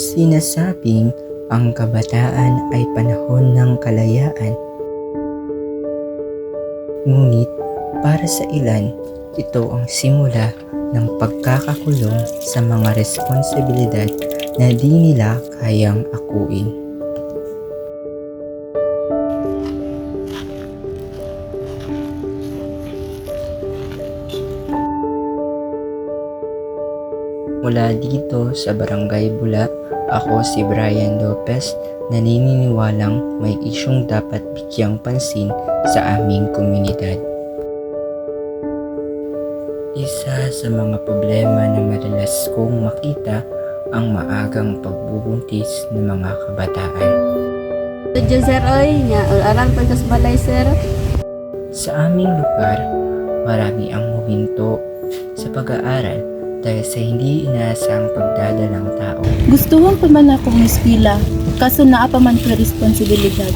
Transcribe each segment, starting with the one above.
Sinasabing ang kabataan ay panahon ng kalayaan. Ngunit para sa ilan, ito ang simula ng pagkakakulong sa mga responsibilidad na di nila kayang akuin. Mula dito sa Barangay Bula, ako si Brian Lopez, naniniwalang may isyong dapat bigyang pansin sa aming komunidad. Isa sa mga problema na madalas kong makita ang maagang pagbubuntis ng mga kabataan. Tudyo sir oy, nya arang pagkas balay sir. Sa aming lugar, marami ang huminto sa pag-aaral dahil sa hindi inaasang pagdadalang tao. Gustuhan pa man akong eskwela, kaso naa pa man ko responsibilidad.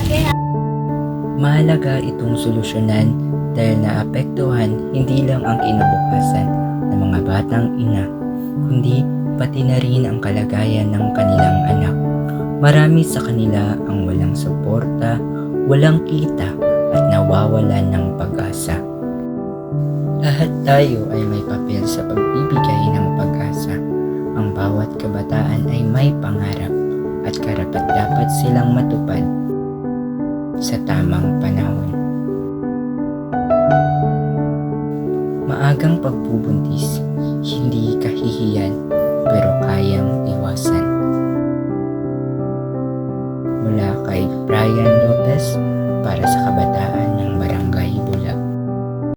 Mahalaga itong solusyonan dahil naapektuhan hindi lang ang kinabukasan ng mga batang ina, kundi pati na rin ang kalagayan ng kanilang anak. Marami sa kanila ang walang suporta, walang kita at nawawalan ng pag-asa. Lahat tayo ay may papel sa pagbibigay ng pag-asa. Ang bawat kabataan ay may pangarap at karapat-dapat silang matupad sa tamang panahon. Maagang pagbubuntis, hindi kahihiyan pero kayang iwasan. Mula kay Brian Lopez,